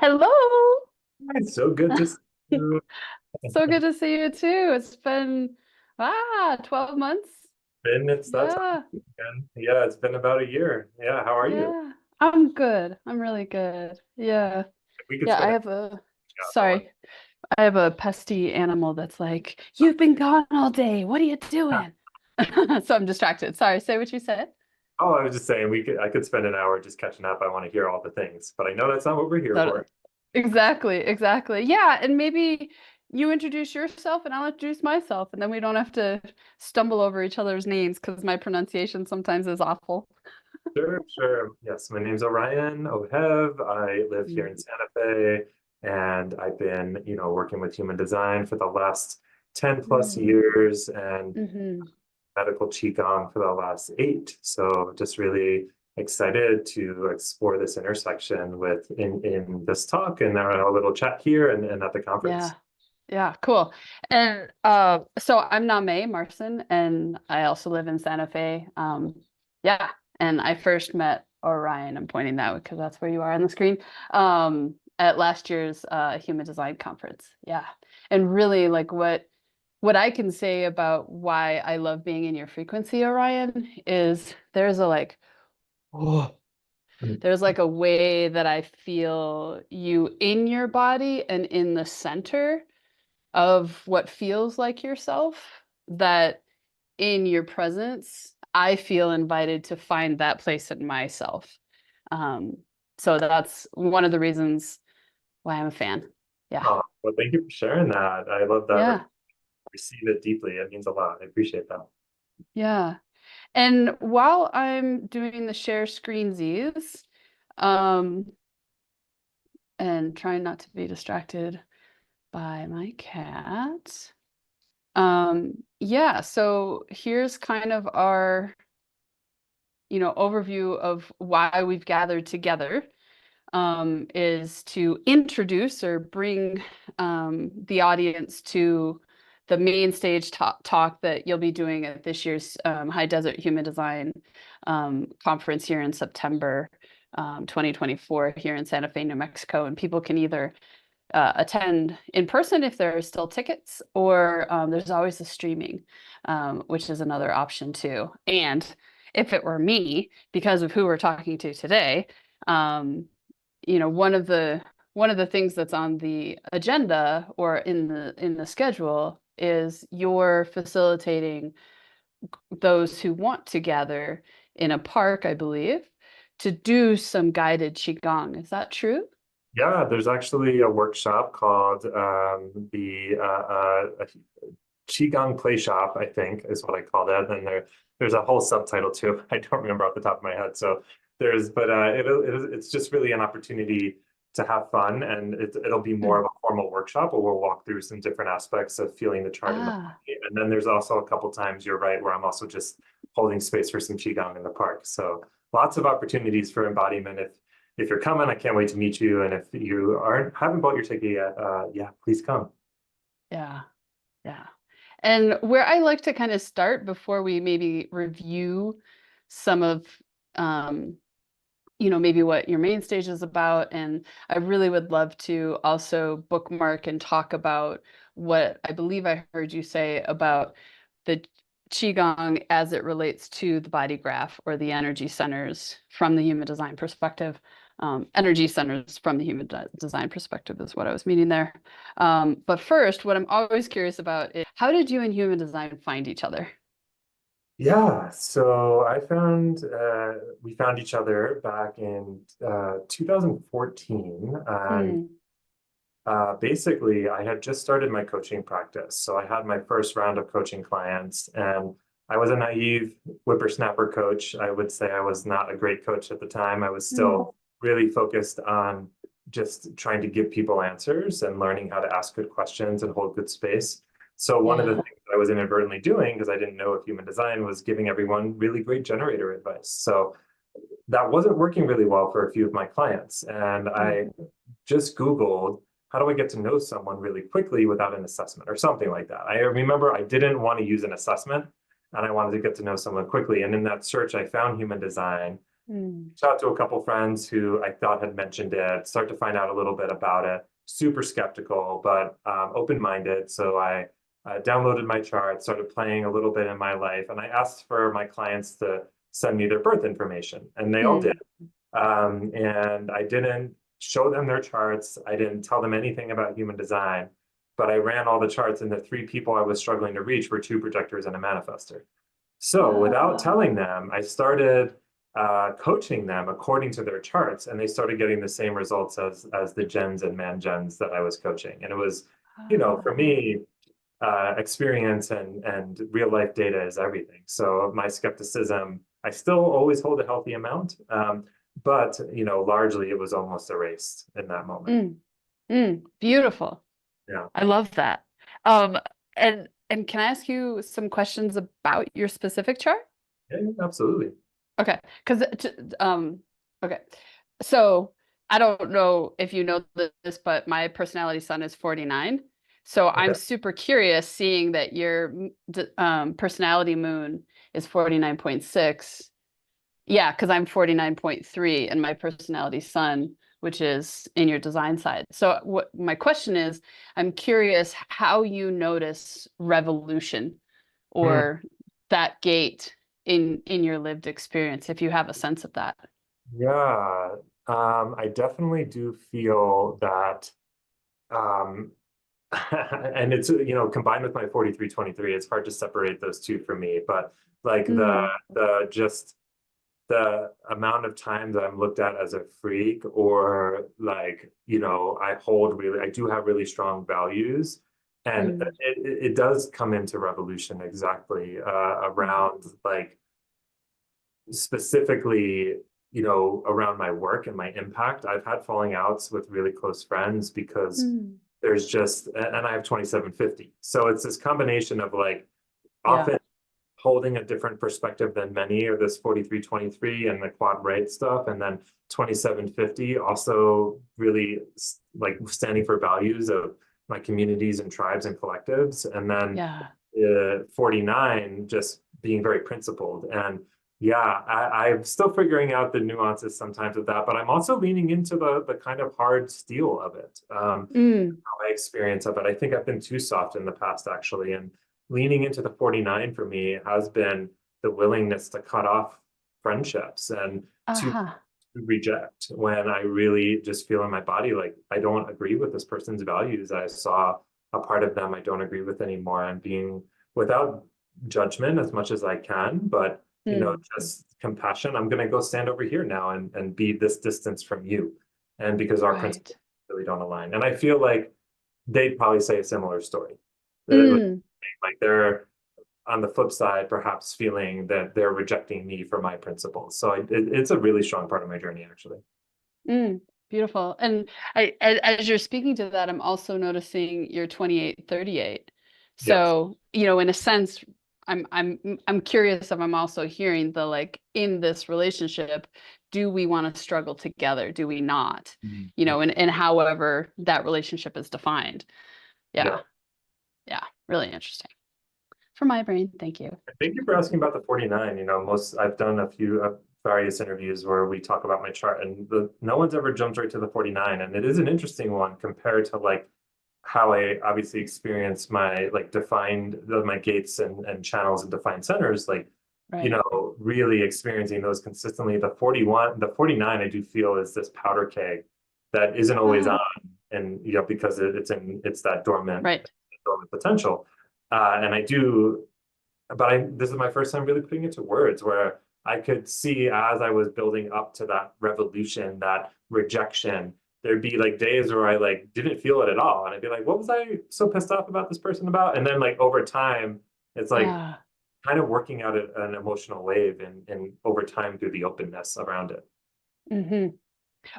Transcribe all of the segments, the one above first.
Hello. It's so good to see you. So good to see you too. It's been 12 months. It's that time Yeah. again. Yeah, it's been about a year. Yeah, how are you? Yeah. I'm good. I'm really good. Yeah. We could Yeah, spend a chat. I want. sorry. I have a pesty animal that's like, "You've been gone all day. What are you doing?" So I'm distracted. Sorry, say what you said. Oh, I was just saying I could spend an hour just catching up. I want to hear all the things, but I know that's not what we're here Totally. for. Exactly, exactly. Yeah, and maybe you introduce yourself and I'll introduce myself, and then we don't have to stumble over each other's names because my pronunciation sometimes is awful. Sure, sure. Yes, my name's Orion Ohev. I live here Mm. in Santa Fe, and I've been, working with human design for the last 10 plus Mm. years, and Hmm. medical qigong for the last 8. So just really excited to explore this intersection with in this talk and our little chat here and at the Yeah. conference. Yeah, cool. And so I'm Nameh Marsin and I also live in Santa Fe. Yeah, and I first met Orion. I'm pointing that because that's where you are on the screen. At last year's Human Design Conference. Yeah. And really like what I can say about why I love being in your frequency, Orion, is there's like a way that I feel you in your body and in the center of what feels like yourself, that in your presence, I feel invited to find that place in myself. Um, so that's one of the reasons why I'm a fan. Yeah. Oh, well, thank you for sharing that. I love that. Yeah. Receive it deeply. It means a lot. I appreciate that. Yeah. And while I'm doing the share screensies, um, and trying not to be distracted by my cat, yeah, so here's kind of our overview of why we've gathered together, is to introduce or bring the audience to the main stage talk that you'll be doing at this year's High Desert Human Design conference here in September 2024 here in Santa Fe, New Mexico. And people can either attend in person if there are still tickets, or there's always the streaming, which is another option too. And if it were me, because of who we're talking to today, um, one of the things that's on the agenda or in the schedule is you're facilitating those who want to gather in a park, I believe, to do some guided qigong. Is that true? Yeah, there's actually a workshop called Qigong Play Shop, I think is what I call that. And there's a whole subtitle too. I don't remember off the top of my head. So but it's just really an opportunity to have fun, and it'll be more Mm. of a formal workshop where we'll walk through some different aspects of feeling the chart in the Ah, body. And then there's also a couple times, you're right, where I'm also just holding space for some Qigong in the park. So lots of opportunities for embodiment. If you're coming, I can't wait to meet you. And if you haven't bought your ticket yet, yeah, please come. yeah, yeah. And where I like to kind of start before we maybe review some of, um, maybe what your main stage is about. And I really would love to also bookmark and talk about what I believe I heard you say about the Qigong as it relates to the body graph or the energy centers from the human design perspective. Energy centers from the human design perspective is what I was meaning there. But first, what I'm always curious about is how did you and human design find each other? Yeah, so we found each other back in 2014, and Hmm. basically I had just started my coaching practice. So I had my first round of coaching clients, and I was a naive whippersnapper coach. I would say I was not a great coach at the time. I was Hmm. still really focused on just trying to give people answers and learning how to ask good questions and hold good space. So one of the Yeah. things I was inadvertently doing, because I didn't know of human design, was giving everyone really great generator advice. So that wasn't working really well for a few of my clients. And Hmm. I just Googled, how do I get to know someone really quickly without an assessment or something like that? I remember I didn't want to use an assessment, and I wanted to get to know someone quickly. And in that search, I found human design. Mm. Reached out to a couple friends who I thought had mentioned it, start to find out a little bit about it. Super skeptical, but open-minded. So I downloaded my chart, started playing a little bit in my life, and I asked for my clients to send me their birth information, and they all did. Mm. And I didn't show them their charts. I didn't tell them anything about human design, but I ran all the charts, and the three people I was struggling to reach were two projectors and a manifester. So without Ah. telling them, I started coaching them according to their charts, and they started getting the same results as the gens and man gens that I was coaching. And it was, for Ah. me, experience and real life data is everything. So my skepticism, I still always hold a healthy amount, but largely it was almost erased in that moment. Mm. Mm. Beautiful. Yeah, I love that. Um, and can I ask you some questions about your specific chart? yeah, absolutely. Okay, because okay, so I don't know if you know this, but my personality sun is 49. So I'm Okay. super curious seeing that your personality moon is 49.6. Yeah, because I'm 49.3 and my personality sun, which is in your design side. So what my question is, I'm curious how you notice revolution Hmm. or that gate in your lived experience, if you have a sense of that. Yeah, I definitely do feel that, um, and it's combined with my 4323, it's hard to separate those two for me. But like Mm, the just the amount of times I'm looked at as a freak, or like, I do have really strong values. And mm, it does come into revolution exactly mm, around like specifically, around my work and my impact. I've had falling outs with really close friends because mm. there's just, and I have 2750. So it's this combination of like Yeah. often holding a different perspective than many, or this 4323 and the quad right stuff. And then 2750 also really like standing for values of my communities and tribes and collectives. And then Yeah. 49 just being very principled. And yeah, I'm still figuring out the nuances sometimes of that, but I'm also leaning into the kind of hard steel of it. Mm, My experience of it. I think I've been too soft in the past, actually. And leaning into the 49 for me has been the willingness to cut off friendships and to aha. reject when I really just feel in my body like I don't agree with this person's values. I saw a part of them I don't agree with anymore. And being without judgment as much as I can, but Mm, just compassion. I'm gonna go stand over here now and be this distance from you. And because our principles right. really don't align. And I feel like they'd probably say a similar story. Mm, Like they're on the flip side, perhaps feeling that they're rejecting me for my principles. So it's a really strong part of my journey, actually. mm, beautiful. And as you're speaking to that, I'm also noticing you're 2838. Yes. So, in a sense, I'm curious if I'm also hearing the like in this relationship, do we want to struggle together? Do we not? Mhm. And however that relationship is defined. Yeah. Yeah. Yeah. Really interesting. For my brain, thank you. Thank you for asking about the 49. I've done a few various interviews where we talk about my chart, and no one's ever jumped right to the 49. And it is an interesting one compared to like how I obviously experience my like my gates and channels and defined centers, like, Right. really experiencing those consistently. The 49, I do feel is this powder keg that isn't always on. Ah, And, because it's that right. dormant potential. And I do, but this is my first time really putting it to words where I could see as I was building up to that revolution, that rejection, there'd be like days where I like didn't feel it at all. And I'd be like, what was I so pissed off about this person about? And then like over time, it's like Ah. kind of working out an emotional wave and over time through the openness around it. Hmm.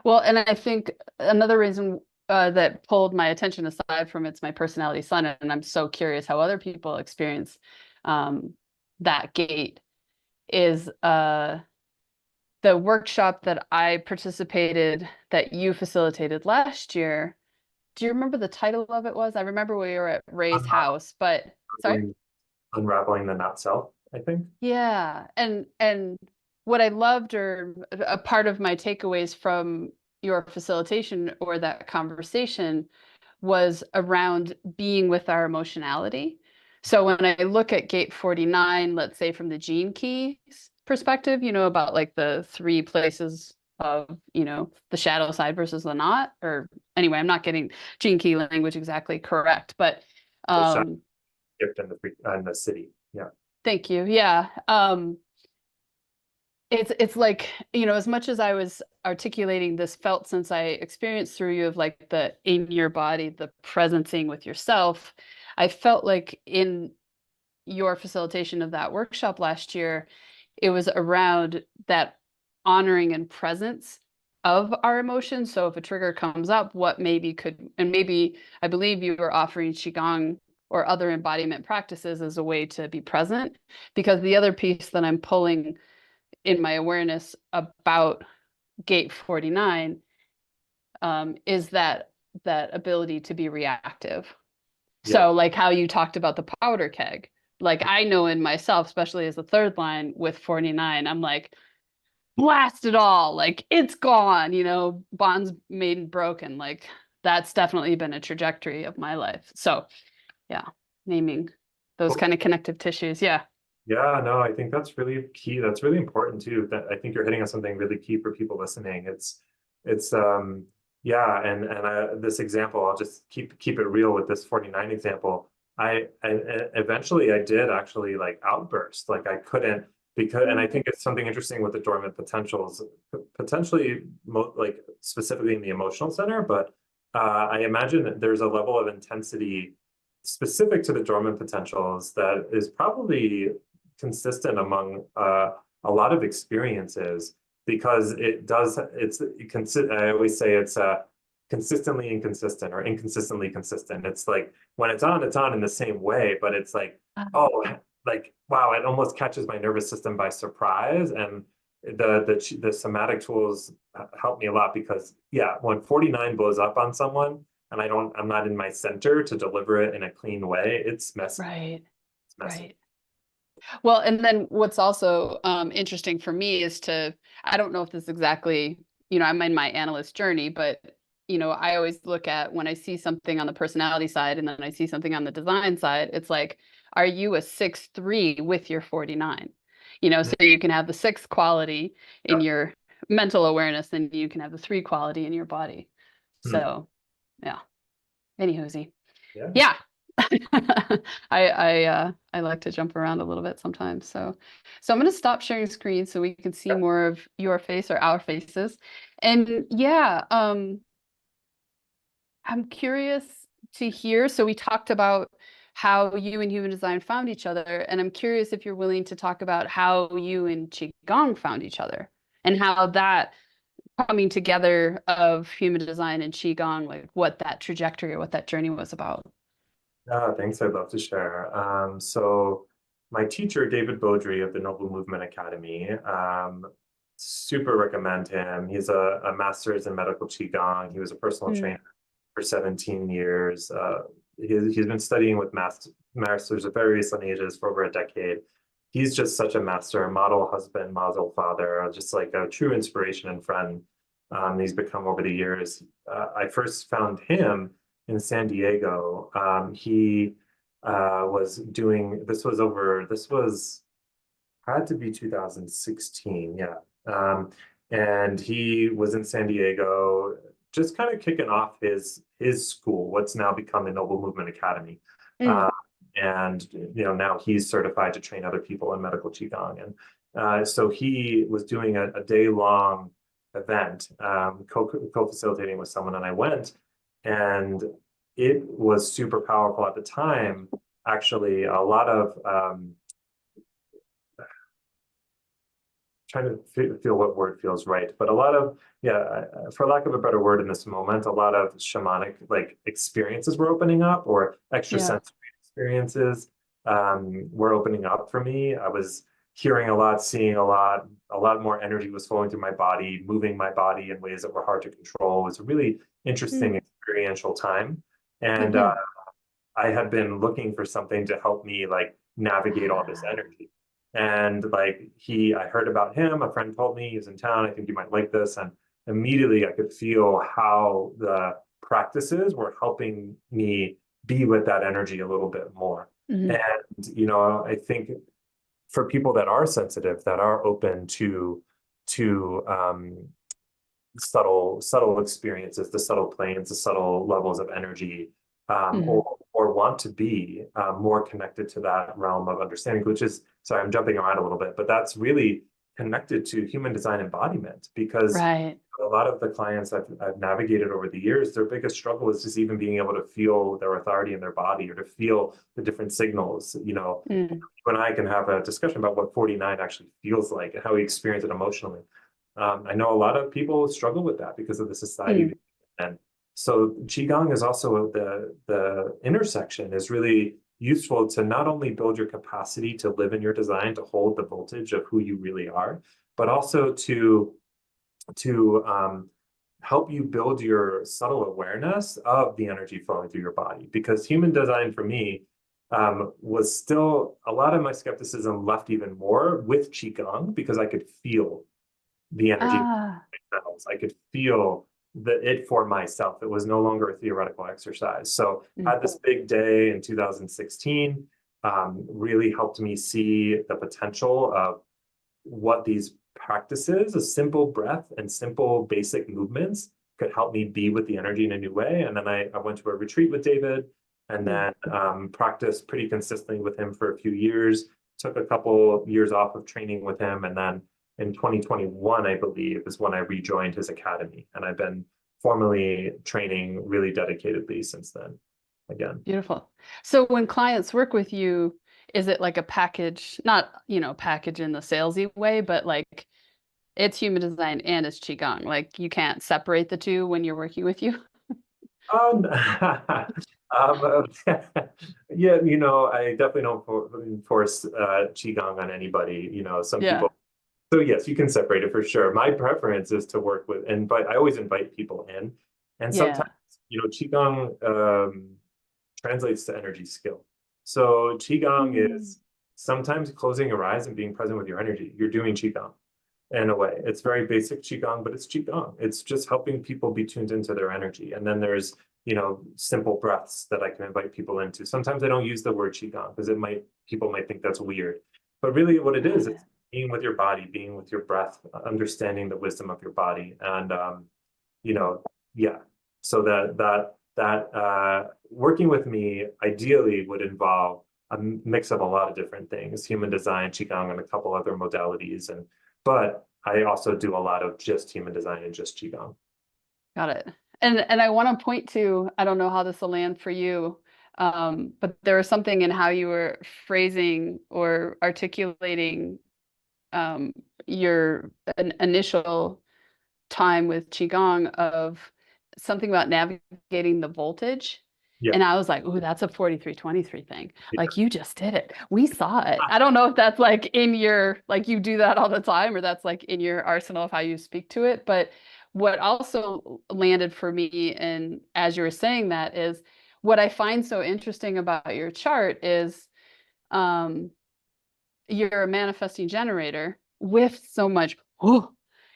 Well, and I think another reason that pulled my attention aside from it's my personality sun, and I'm so curious how other people experience um, that gate is the workshop that I participated that you facilitated last year. Do you remember the title of it was? I remember we were at Ray's house, but sorry. Unraveling, unraveling the not self, I think. Yeah, and what I loved, or a part of my takeaways from your facilitation or that conversation, was around being with our emotionality. So when I look at gate 49, let's say from the gene keys perspective, about like the three places of, the shadow side versus the not, or anyway, I'm not getting gene key language exactly correct, but shadow gift in the city. Yeah. thank you. Yeah. It's like, as much as I was articulating this felt sense I experienced through you of like the in your body, the presencing with yourself, I felt like in your facilitation of that workshop last year, it was around that honoring and presence of our emotions. So if a trigger comes up, what maybe could, and maybe I believe you were offering Qigong or other embodiment practices as a way to be present, because the other piece that I'm pulling in my awareness about gate 49 is that ability to be reactive. Yeah. So like how you talked about the powder keg, like I know in myself, especially as the third line with 49, I'm like, blast it all, like it's gone, bonds made and broken. Like that's definitely been a trajectory of my life. So yeah, naming those Cool. kind of connective tissues. Yeah. Yeah, no, I think that's really key. That's really important too. That I think you're hitting on something really key for people listening. It's yeah, and this example, I'll just keep it real with this 49 example. I eventually I did actually like outburst. Like I couldn't because and I think it's something interesting with the dormant potentials, potentially like specifically in the emotional center, but I imagine that there's a level of intensity specific to the dormant potentials that is probably consistent among a lot of experiences because I always say it's consistently inconsistent or inconsistently consistent. It's like when it's on in the same way, but it's like, oh, like wow, it almost catches my nervous system by surprise. And the somatic tools help me a lot because yeah, when 49 blows up on someone and I'm not in my center to deliver it in a clean way, it's messy. Right. It's messy. Right. Well, and then what's also interesting for me is I don't know if this is exactly, I'm in my analyst journey, but, I always look at when I see something on the personality side and then I see something on the design side, it's like, are you a 6-3 with your 49? So you can have the 6 quality in Yeah. your mental awareness and you can have the 3 quality in your body. Hmm. So, yeah. Anywhoosy. Yeah. Yeah. I like to jump around a little bit sometimes. So I'm gonna stop sharing screen so we can see more of your face or our faces. And yeah, I'm curious to hear. So we talked about how you and human design found each other, and I'm curious if you're willing to talk about how you and Qigong found each other and how that coming together of human design and Qigong, like what that trajectory or what that journey was about. Thanks. I'd love to share. So my teacher, David Beaudry of the Noble Movement Academy, super recommend him. He's a master's in medical Qigong. He was a personal Mm. trainer for 17 years. He's been studying with masters of various lineages for over a decade. He's just such a master, a model husband, model father, just like a true inspiration and friend. He's become over the years. I first found him in San Diego. He was doing this was had to be 2016, yeah. And he was in San Diego, just kind of kicking off his school, what's now become the Noble Movement Academy. Mm. And now he's certified to train other people in medical qigong. And so he was doing a day-long event, co-facilitating with someone, and I went, and it was super powerful at the time. Actually, a lot of trying to feel what word feels right, but a lot of, yeah, for lack of a better word in this moment, a lot of shamanic like experiences were opening up, or Yeah. extrasensory experiences were opening up for me. I was hearing a lot, seeing a lot more energy was flowing through my body, moving my body in ways that were hard to control. It was a really Mm. interesting experiential time. And Hmm. I had been looking for something to help me like navigate all this Ah, energy. And like I heard about him, a friend told me he was in town, I think you might like this. And immediately I could feel how the practices were helping me be with that energy a little bit more. Mhm. And, I think for people that are sensitive, that are open to subtle experiences, the subtle planes, the subtle levels of energy, Mhm. or want to be more connected to that realm of understanding, which is, sorry, I'm jumping around a little bit, but that's really connected to human design embodiment, because Right. a lot of the clients I've navigated over the years, their biggest struggle is just even being able to feel their authority in their body, or to feel the different signals. Mm. You and I can have a discussion about what 49 actually feels like and how we experience it emotionally. I know a lot of people struggle with that because of the society. Mm. And so Qigong is also the intersection is really useful to not only build your capacity to live in your design, to hold the voltage of who you really are, but also to help you build your subtle awareness of the energy flowing through your body. Because human design for me was still, a lot of my skepticism left even more with Qigong, because I could feel the energy Ah. myself. I could feel it for myself. It was no longer a theoretical exercise. So I Mm. had this big day in 2016, really helped me see the potential of what these practices, a simple breath and simple basic movements, could help me be with the energy in a new way. And then I went to a retreat with David, and Mm. then practiced pretty consistently with him for a few years, took a couple years off of training with him. And then in 2021, I believe, is when I rejoined his academy. And I've been formally training really dedicatedly since then again. Beautiful. So when clients work with you, is it like a package, not, package in the salesy way, but like it's human design and it's qigong. Like you can't separate the two when you're working with you. Um, yeah, I definitely don't enforce qigong on anybody. Some Yeah. people. So yes, you can separate it for sure. My preference is to work with, and but I always invite people in, and sometimes Yeah. qigong translates to energy skill. So qigong Mm. is sometimes closing your eyes and being present with your energy. You're doing qigong in a way. It's very basic qigong, but it's qigong. It's just helping people be tuned into their energy. And then there's, simple breaths that I can invite people into. Sometimes I don't use the word qigong because people might think that's weird. But really what it Got is, it. it's being with your body, being with your breath, understanding the wisdom of your body. And you know, yeah. So that working with me ideally would involve a mix of a lot of different things, human design, qigong, and a couple other modalities. But I also do a lot of just human design and just qigong. Got it. And I want to point to, I don't know how this will land for you, but there was something in how you were phrasing or articulating um, your initial time with Qigong of something about navigating the voltage. Yeah, And I was like, ooh, that's a 4323 thing. yeah, Like you just did it. We saw it. I don't know if that's like in your, like you do that all the time, or that's like in your arsenal of how you speak to it. But what also landed for me, and as you were saying that, is what I find so interesting about your chart is um, you're a manifesting generator with so much, oh,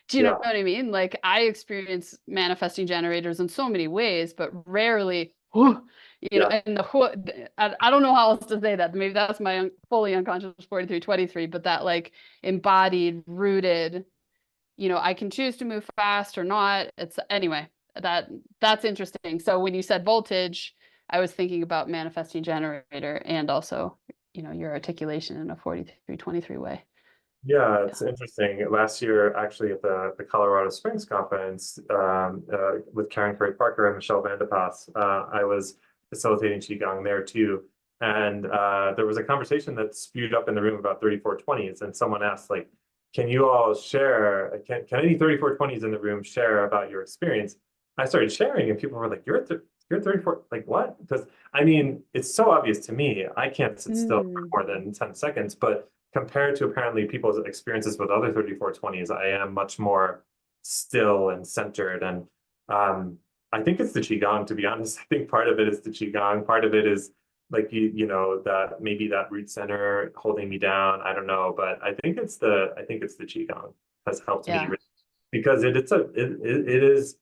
do you know yeah, what I mean? Like I experience manifesting generators in so many ways, but rarely, oh, yeah, and I don't know how else to say that. Maybe that's my fully unconscious 4323, but that like embodied, rooted, I can choose to move fast or not. It's anyway, that's interesting. So when you said voltage, I was thinking about manifesting generator and also, your articulation in a 4323 way. yeah. Yeah. It's interesting. Last year, actually, at the Colorado Springs conference with Karen Curry Parker and Michelle Vandepass, I was facilitating qigong there too. And there was a conversation that spewed up in the room about 3420s, and someone asked, like, can you all share? Can any 3420s in the room share about your experience? I started sharing, and people were like, you're 34, like what? Because I mean, it's so obvious to me. I can't sit still for Mm. more than 10 seconds, but compared to apparently people's experiences with other 3420s, I am much more still and centered. And I think it's the Qigong, to be honest. I think part of it is the Qigong, part of it is like that maybe that root center holding me down. I don't know, but I think it's the qigong has helped me Yeah. because it is.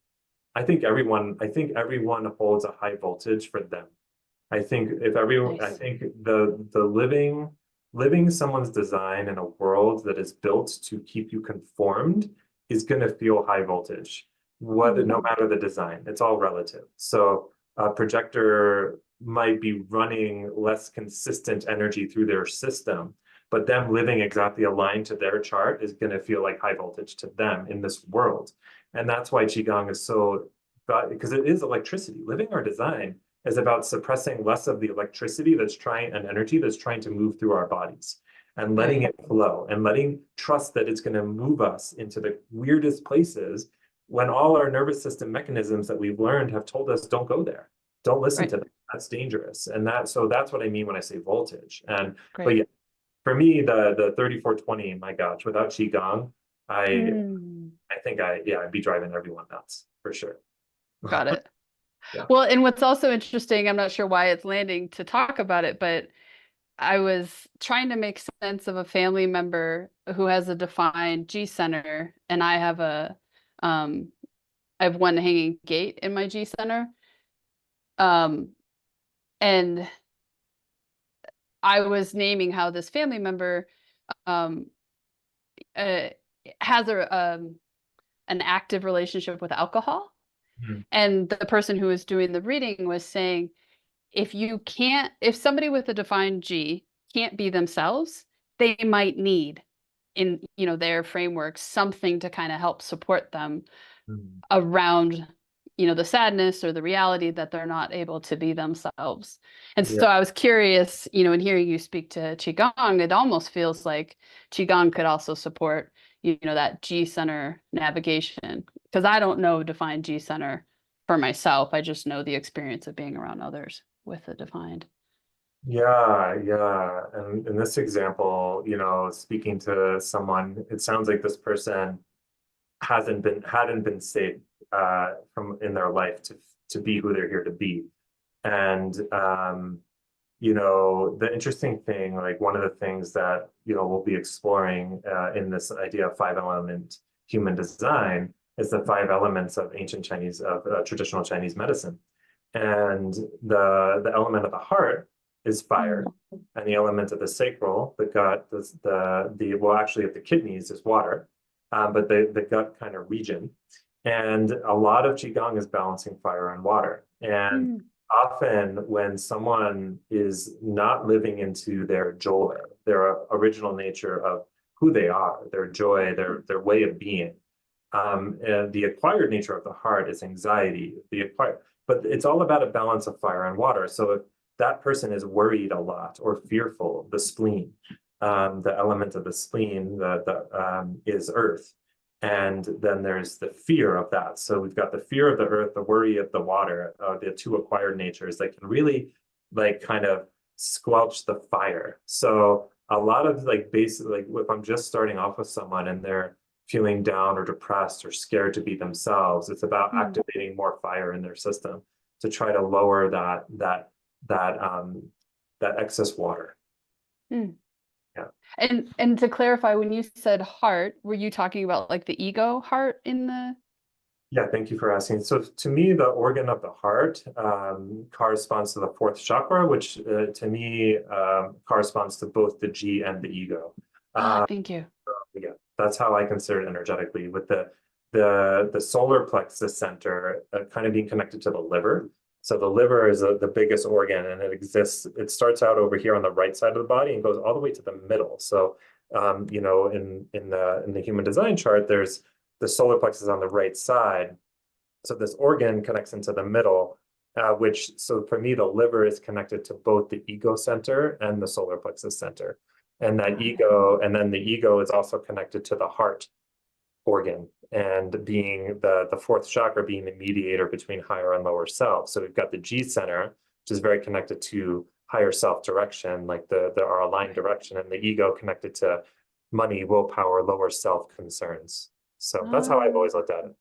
I think everyone holds a high voltage for them. I Nice. think the living someone's design in a world that is built to keep you conformed is going to feel high voltage, whether no Mhm. matter the design, it's all relative. So a projector might be running less consistent energy through their system, but them living exactly aligned to their chart is going to feel like high voltage to them in this world. And that's why Qigong is so, because it is electricity. Living our design is about suppressing less of the electricity and energy that's trying to move through our bodies and letting Right. it flow and letting trust that it's going to move us into the weirdest places when all our nervous system mechanisms that we've learned have told us don't go there. Don't listen Right. to them. That's dangerous. So that's what I mean when I say voltage. But Great. yeah, for me, the 3420, my gosh, without Qigong, I Mm. I think I'd be driving everyone nuts for sure. Got it. Yeah. Well, and what's also interesting, I'm not sure why it's landing to talk about it, but I was trying to make sense of a family member who has a defined G center, and um, I have one hanging gate in my G center. Um, and I was naming how this family member um, uh, has an active relationship with alcohol. Mhm. And the person who was doing the reading was saying, if somebody with a defined G can't be themselves, they might need in, their framework, something to kind of help support them Mhm. around, the sadness or the reality that they're not able to be themselves. And Yeah. so I was curious, in hearing you speak to Qigong, it almost feels like Qigong could also support, that G center navigation. Because I don't know defined G center for myself. I just know the experience of being around others with a defined. Yeah, yeah. And in this example, speaking to someone, it sounds like this person hadn't been saved from in their life to be who they're here to be. And the interesting thing, like one of the things that, we'll be exploring in this idea of five element human design is the five elements of ancient Chinese, of traditional Chinese medicine. And the element of the heart is fire, Mm. and the element of the sacral, the gut, well, actually, of the kidneys is water, but the gut kind of region. And a lot of qigong is balancing fire and water. And Mm. often when someone is not living into their joy, their original nature of who they are, their joy, their way of being, and the acquired nature of the heart is anxiety. But it's all about a balance of fire and water. So if that person is worried a lot or fearful, the spleen, the element of the spleen, is earth. And then there's the fear of that. So we've got the fear of the earth, the worry of the water, the two acquired natures that can really like kind of squelch the fire. So a lot of like basically, like if I'm just starting off with someone and they're feeling down or depressed or scared to be themselves, it's about Mm. activating more fire in their system to try to lower that excess water. Mm. Yeah. And to clarify, when you said heart, were you talking about like the ego heart in the? Yeah, thank you for asking. So to me, the organ of the heart corresponds to the fourth chakra, which to me corresponds to both the G and the ego. Ah, Uh, thank you. yeah, that's how I consider it energetically, with the solar plexus center kind of being connected to the liver. So the liver is the biggest organ, and it starts out over here on the right side of the body and goes all the way to the middle. So in the human design chart, there's the solar plexus on the right side. So this organ connects into the middle, so for me, the liver is connected to both the ego center and the solar plexus center. And Got it. and then the ego is also connected to the heart organ, and being the fourth chakra being the mediator between higher and lower self. So we've got the G center, which is very connected to higher self direction, like our aligned Right. direction, and the ego connected to money, willpower, lower self concerns. So that's how I've Ah. always looked at it.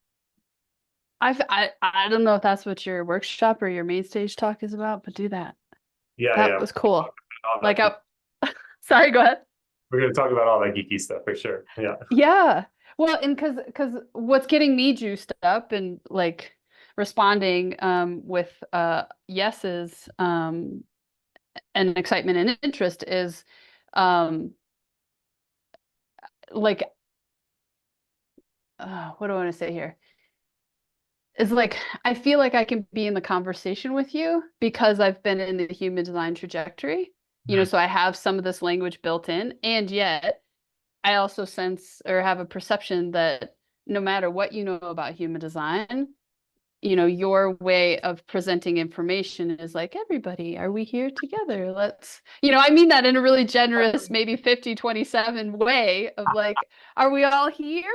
I don't know if that's what your workshop or your main stage talk is about, but do that. Yeah. That was cool. All that Like, sorry, go ahead. We're going to talk about all that geeky stuff for sure. Yeah. Yeah. Well, and because what's getting me juiced up and like responding with yeses and excitement and interest is um like what do I want to say here? Is like I feel like I can be in the conversation with you because I've been in the human design trajectory. Mhm. So I have some of this language built in, and yet I also sense or have a perception that no matter what you know about human design, your way of presenting information is like, everybody, are we here together? I mean that in a really generous, maybe 50-27 way of like, are we all here?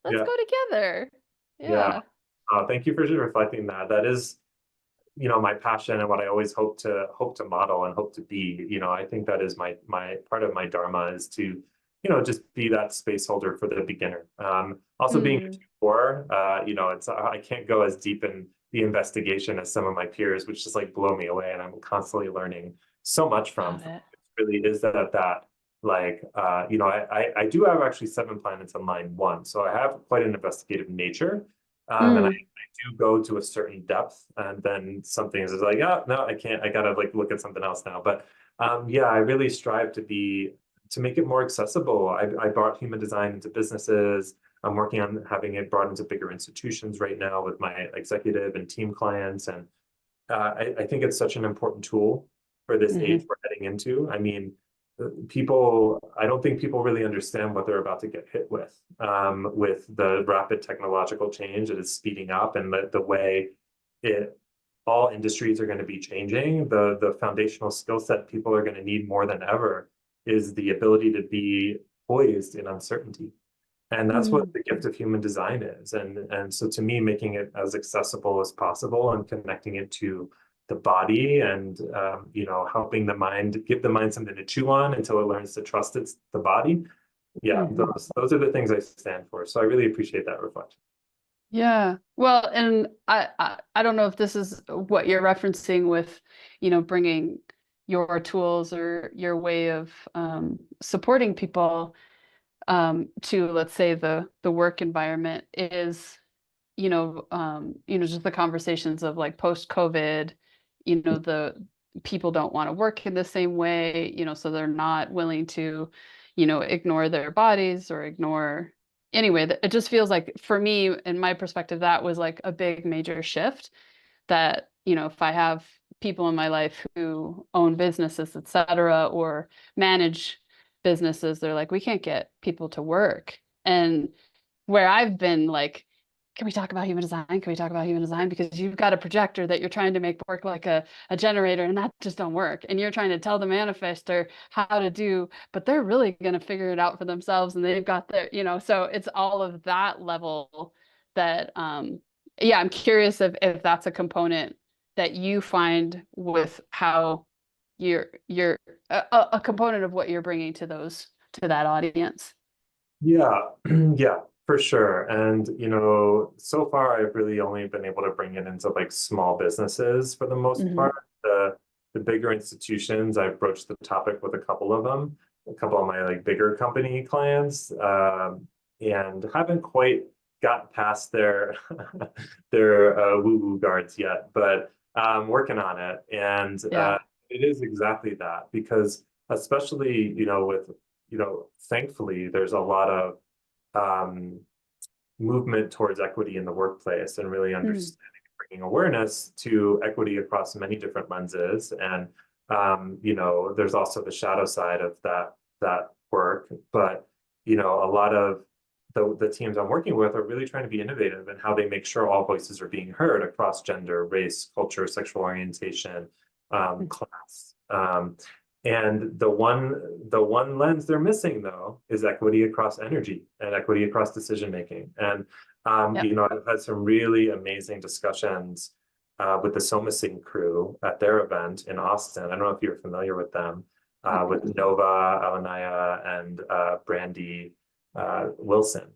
Let's Yeah. go together. Yeah. Yeah. Thank you for reflecting that. That is, my passion and what I always hope to model and hope to be. I think that is my part of my dharma is to, just be that space holder for the beginner. Also being a Mm, Q4, it's I can't go as deep in the investigation as some of my peers, which just like blow me away, and I'm constantly learning so much from. love it. It really is that like I do have actually 7 planets in line one, so I have quite an investigative nature. And I Mm, do go to a certain depth, and then something is like, oh no, I can't. I gotta like look at something else now. But yeah, I really strive to make it more accessible. I brought human design into businesses. I'm working on having it brought into bigger institutions right now with my executive and team clients, and I think it's such an important tool for this age hmm we're heading into. I mean, I don't think people really understand what they're about to get hit with the rapid technological change that is speeding up, and the way it all industries are going to be changing. The foundational skill set people are going to need more than ever is the ability to be poised in uncertainty. And that's what mm, the gift of human design is. And so to me, making it as accessible as possible and connecting it to the body and helping the mind, give the mind something to chew on until it learns to trust the body. Yeah, hmm those are the things I stand for. So I really appreciate that reflection. Yeah. Well, and I don't know if this is what you're referencing with, bringing your tools or your way of supporting people to, let's say, the work environment is, just the conversations of like post-COVID, the people don't want to work in the same way, so they're not willing to, ignore their bodies or ignore anyway, it just feels like for me, in my perspective, that was like a big major shift that, if I have people in my life who own businesses, et cetera, or manage businesses, they're like, we can't get people to work. And where I've been like, can we talk about human design? Can we talk about human design? Because you've got a projector that you're trying to make work like a generator, and that just don't work. And you're trying to tell the manifester how to do, but they're really going to figure it out for themselves. And they've got so it's all of that level that, yeah, I'm curious if that's a component that you find with how you're a component of what you're bringing to that audience. Yeah, yeah, for sure. And so far I've really only been able to bring it into like small businesses for the most Hmm part. The bigger institutions, I've broached the topic with a couple of them, a couple of my like bigger company clients, and haven't quite got past their their woo-woo guards yet, but working on it. And Yeah. it is exactly that because especially, with thankfully, there's a lot of um, movement towards equity in the workplace and really Mm. understanding and bringing awareness to equity across many different lenses. And there's also the shadow side of that work. But a lot of the teams I'm working with are really trying to be innovative in how they make sure all voices are being heard across gender, race, culture, sexual orientation, class. And the one lens they're missing though is equity across energy and equity across decision making. And Yep. I've had some really amazing discussions with the Somasing crew at their event in Austin. I don't know if you're familiar with them, with Nova, Alanaya, and Brandy Wilson.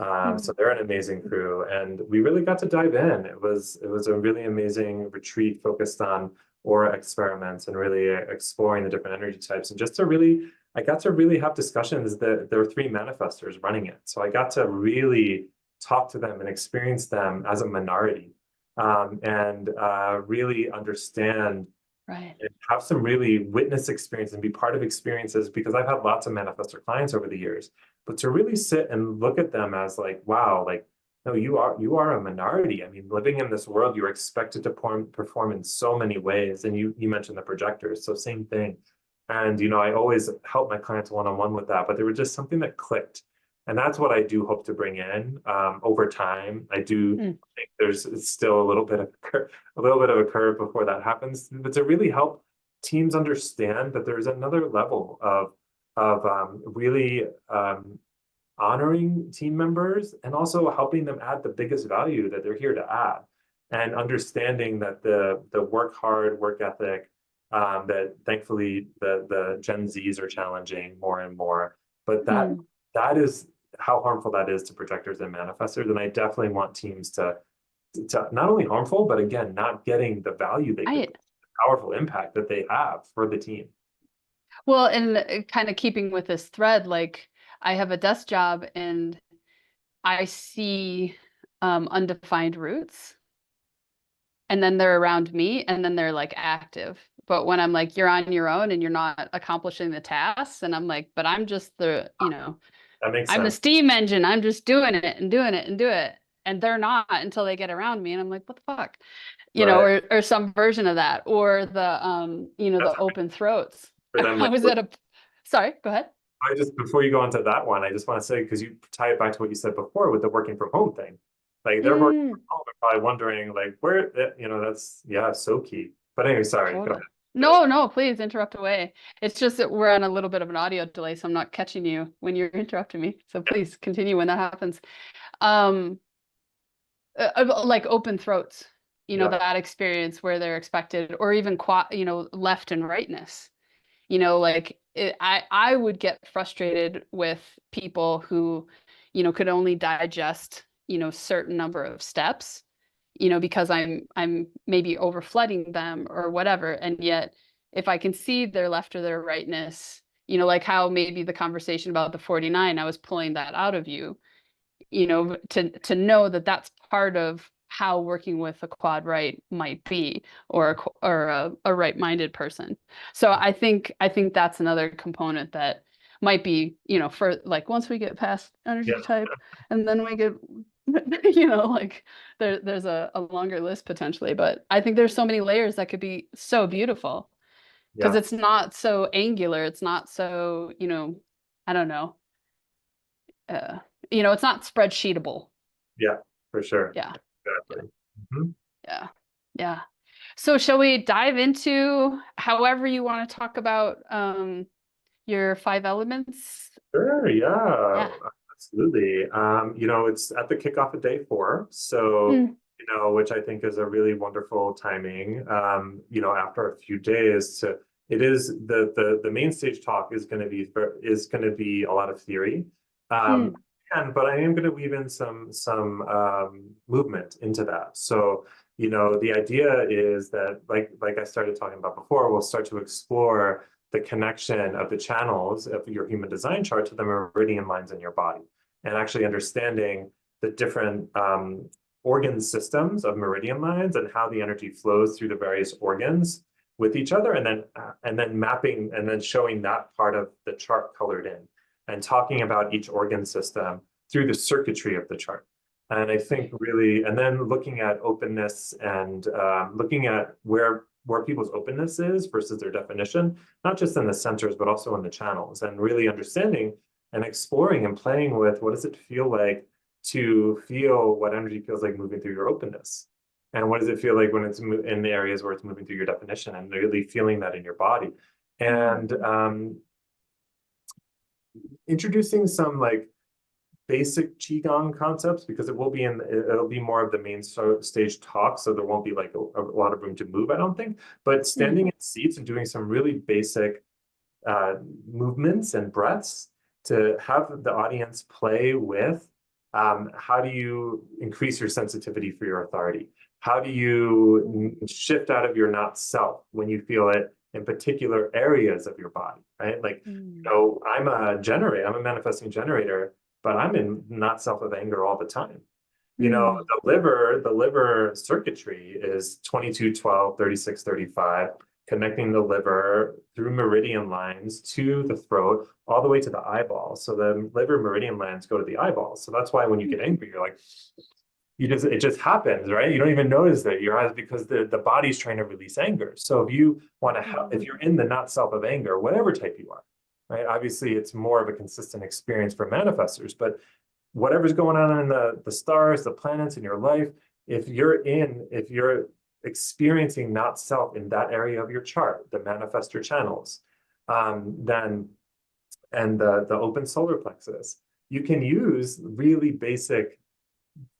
So Mm. they're an amazing crew, and we really got to dive in. It was a really amazing retreat focused on aura experiments and really exploring the different energy types. And just to really, I got to really have discussions that there were 3 manifestors running it. So I got to really talk to them and experience them as a minority, and really understand Right. and have some really witness experience and be part of experiences, because I've had lots of manifestor clients over the years, but to really sit and look at them as like, wow, like, no, you are a minority. I mean, living in this world, you're expected to perform in so many ways. And you mentioned the projectors, so same thing. And I always help my clients one-on-one with that, but there was just something that clicked. And that's what I do hope to bring in over time. I do think it's still a little bit of a curve before that happens, but to really help teams understand that there's another level of really honoring team members and also helping them add the biggest value that they're here to add, and understanding that the work hard work ethic that thankfully the Gen Zs are challenging more and more, but that is how harmful that is to projectors and manifestors. And I definitely want teams to not only harmful, but again, not getting the value they could, the powerful impact that they have for the team. Well, and kind of keeping with this thread, like I have a desk job and I see undefined roots, and then they're around me and then they're like active. But when I'm like, you're on your own and you're not accomplishing the tasks, and I'm like, but I'm just That makes I'm the sense. steam engine. I'm just doing it and doing it and do it. And they're not until they get around me. And I'm like, what the fuck? Right. Or some version of that. Or That's the open throats. for them. I Like, was at a sorry, go ahead. I just, before you go into that one, I just want to say, because you tie it back to what you said before with the working from home thing. Like they're working Mm, from home and probably wondering like where, that's, yeah, so key. But anyway, sorry, go totally. ahead. No, no, please interrupt away. It's just that we're on a little bit of an audio delay, so I'm not catching you when you're interrupting me. So Yeah, please continue when that happens. Um, like open throats, yeah, that experience where they're expected, or even left and rightness. I would get frustrated with people who, could only digest, certain number of steps, because I'm maybe overflooding them or whatever. And yet, if I can see their left or their rightness, like how maybe the conversation about the 49, I was pulling that out of you, to know that that's part of how working with a quad right might be, or a right-minded person. So I think that's another component that might be, for like once we get past energy yeah, type, and then we get like there's a longer list potentially, but I think there's so many layers that could be so beautiful because yeah, it's not so angular, it's not so, I don't know, uh, it's not spreadsheetable. yeah, for sure. Yeah. Yeah. Exactly. Mhm. Yeah. Yeah. So shall we dive into however you want to talk about your 5 elements? Sure, yeah, Yeah. absolutely. It's at the kickoff of day 4, so Mm, which I think is a really wonderful timing. After a few days to it is the main stage talk is going to be a lot of theory. Um, mm, but I am going to weave in some movement into that. So, the idea is that like I started talking about before, we'll start to explore the connection of the channels of your human design chart to the meridian lines in your body, and actually understanding the different organ systems of meridian lines and how the energy flows through the various organs with each other, and then mapping and then showing that part of the chart colored in, and talking about each organ system through the circuitry of the chart. And I think really, and then looking at openness and looking at where people's openness is versus their definition, not just in the centers, but also in the channels, and really understanding and exploring and playing with what does it feel like to feel what energy feels like moving through your openness. And what does it feel like when it's in the areas where it's moving through your definition, and really feeling that in your body. And introducing some like basic qigong concepts, because it'll be more of the main stage talk, so there won't be like a lot of room to move, I don't think, but mm, standing in seats and doing some really basic uh, movements and breaths to have the audience play with how do you increase your sensitivity for your authority, How do you shift out of your not self when you feel it in particular areas of your body, right? Like, Mm. I'm a generator, I'm a manifesting generator, but I'm in not self of anger all the time. Mm. The liver circuitry is 22, 12, 36, 35, connecting the liver through meridian lines to the throat, all the way to the eyeballs. So the liver meridian lines go to the eyeballs. So that's why when you get angry, you're like, it just happens, right? You don't even notice that your eyes, because the body's trying to release anger. So if you want to help, if you're in the not self of anger, whatever type you are, right? Obviously, it's more of a consistent experience for manifestors, but whatever's going on in the stars, the planets in your life, if you're experiencing not self in that area of your chart, the manifestor channels, then and the open solar plexus, you can use really basic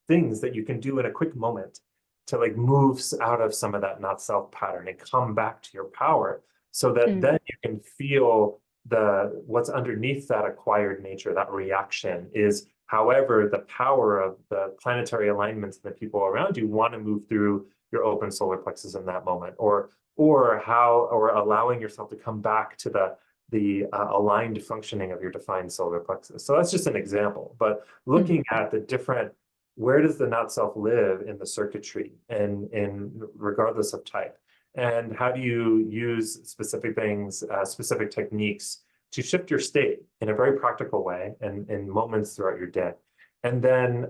things that you can do in a quick moment to like move out of some of that not self pattern and come back to your power, so that Mm. then you can feel what's underneath that acquired nature, that reaction is however the power of the planetary alignments and the people around you want to move through your open solar plexus in that moment, or allowing yourself to come back to the aligned functioning of your defined solar plexus. So that's just an example, but looking at the different, where does the not self live in the circuitry, and in regardless of type, and how do you use specific things, specific techniques to shift your state in a very practical way and in moments throughout your day. And then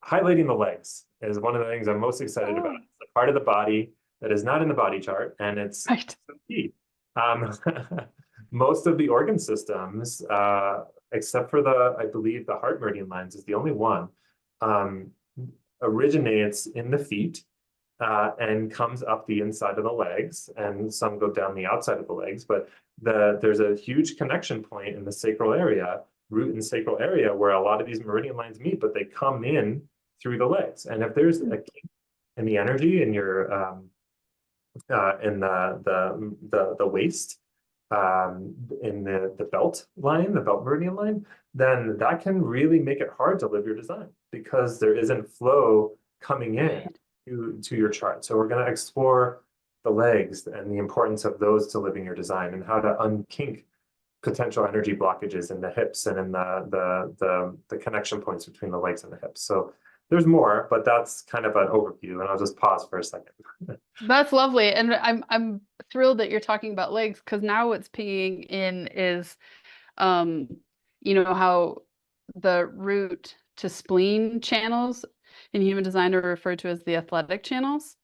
highlighting the legs is one of the things I'm most excited about. Oh, It's the part of the body that is not in the body chart, and it's right. so key. Um, most of the organ systems, except for I believe the heart meridian lines is the only one, um, originates in the feet, and comes up the inside of the legs, and some go down the outside of the legs. But there's a huge connection point in the sacral area, root and sacral area, where a lot of these meridian lines meet, but they come in through the legs. And if there's a kink in the energy in your in the waist, in the belt line, the belt meridian line, then that can really make it hard to live your design, because there isn't flow coming in Right. to your chart. So we're going to explore the legs and the importance of those to living your design, and how to unkink potential energy blockages in the hips and in the connection points between the legs and the hips. So there's more, but that's kind of an overview, and I'll just pause for a second. That's lovely. And I'm thrilled that you're talking about legs, because now what's pinging in is um, how the root to spleen channels in human design are referred to as the athletic channels.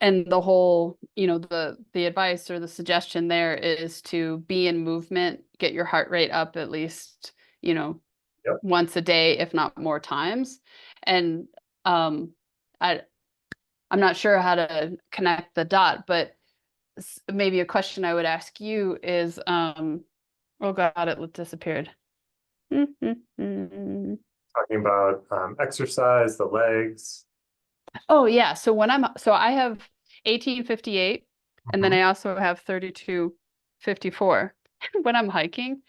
And the whole, the advice or the suggestion there is to be in movement, get your heart rate up at least, you know, Yep. once a day, if not more times. And um, I I'm not sure how to connect the dot, but maybe a question I would ask you is, oh God, it disappeared. Talking about exercise, the legs. Oh yeah. So I have 1858, and then Mhm. I also have 3254. When I'm hiking,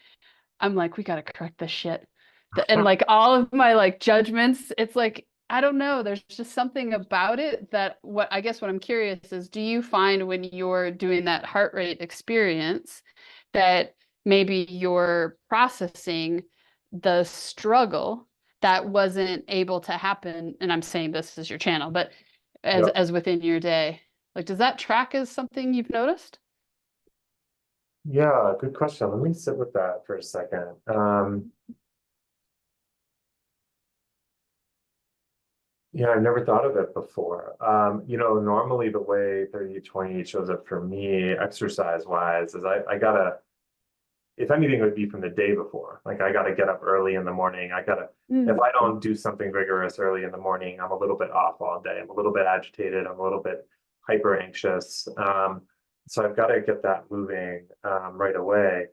I'm like, we gotta correct this shit. And like all of my like judgments, it's like, I don't know, there's just something about it that what I'm curious is, do you find when you're doing that heart rate experience that maybe you're processing the struggle that wasn't able to happen? And I'm saying this is your channel, but Yep. as within your day, like, does that track as something you've noticed? Yeah, good question. Let me sit with that for a second. Yeah, I've never thought of it before. Normally the way 30-20 shows up for me, exercise wise, is I gotta, if anything, it would be from the day before. Like I gotta get up early in the morning. If Mm. I don't do something vigorous early in the morning, I'm a little bit off all day. I'm a little bit agitated. I'm a little bit hyper anxious. So I've got to get that moving right away.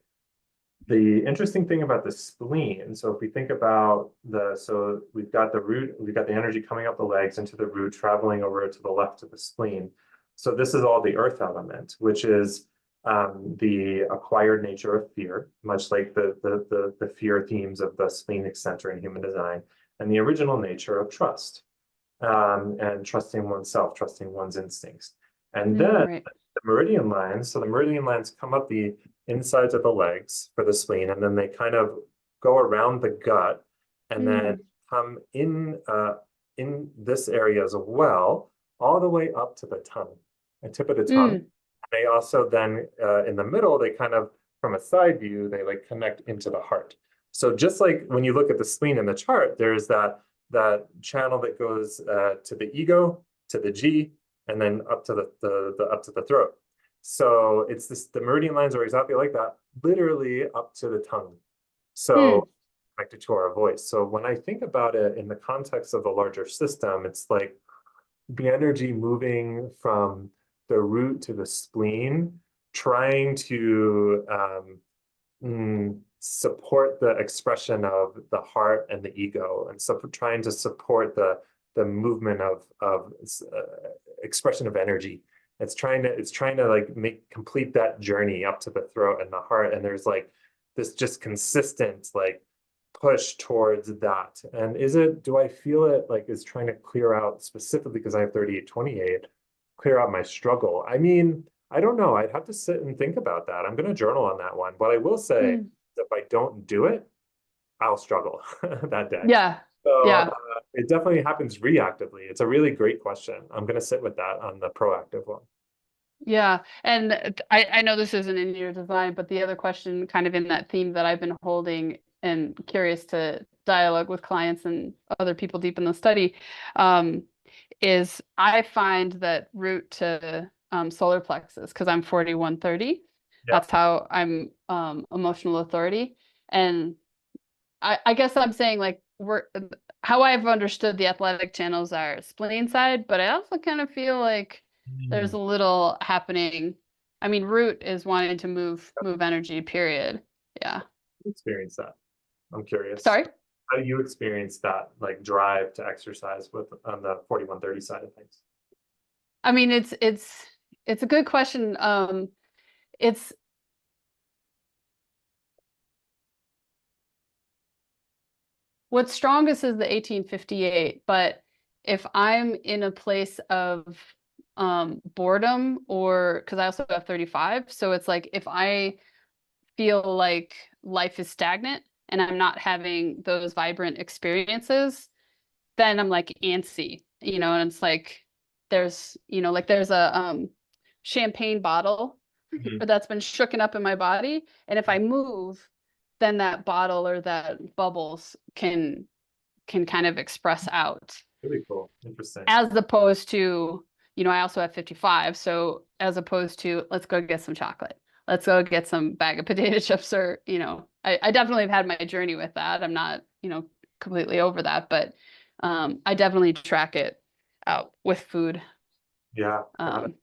The interesting thing about the spleen, so if we think about so we've got the root, we've got the energy coming up the legs into the root, traveling over to the left to the spleen. So this is all the earth element, which is the acquired nature of fear, much like the fear themes of the splenic center in human design, and the original nature of trust. and trusting oneself, trusting one's instincts. And then Right. the meridian lines, so the meridian lines come up the insides of the legs for the spleen, and then they kind of go around the gut and then Mm. come in this area as well, all the way up to the tongue, the tip of the tongue. Mm. They also then in the middle, they kind of from a side view, they like connect into the heart. So just like when you look at the spleen in the chart, there's that channel that goes to the ego, to the G, and then up to the up to the throat. So it's this, the meridian lines are exactly like that, literally up to the tongue. Mm. So connected to our voice. So when I think about it in the context of the larger system, it's like the energy moving from the root to the spleen, trying to support the expression of the heart and the ego, and so trying to support the movement of expression of energy. It's trying to like complete that journey up to the throat and the heart, and there's like this just consistent like push towards that. And do I feel it like is trying to clear out, specifically because I have 3828, clear out my struggle? I mean, I don't know. I'd have to sit and think about that. I'm going to journal on that one. What I will say is Mm. if I don't do it, I'll struggle that day. Yeah. So Yeah. it definitely happens reactively. It's a really great question. I'm going to sit with that on the proactive one. Yeah. And I know this isn't in your design, but the other question kind of in that theme that I've been holding and curious to dialogue with clients and other people deep in the study, um, is I find that root to solar plexus, because I'm 4130. Yeah. That's how I'm emotional authority. And I guess I'm saying like we're how I've understood the athletic channels are spleen side, but I also kind of feel like there's Hmm. a little happening. I mean, root is wanting to move energy, period. Yeah. Experience that. I'm curious. Sorry. How do you experience that like drive to exercise with on the 4130 side of things? I mean, it's a good question. It's what's strongest is the 1858, but if I'm in a place of boredom, or because I also have 35, so it's like if I feel like life is stagnant and I'm not having those vibrant experiences, then I'm like antsy, and it's like there's a champagne bottle Mhm. that's been shooken up in my body, and if I move, then that bottle or that bubbles can kind of express out, Really cool. Interesting. as opposed to, I also have 55. So as opposed to, let's go get some chocolate. Let's go get some bag of potato chips, or, I definitely have had my journey with that. I'm not, completely over that, but I definitely track it out with food. Yeah, got it. Um,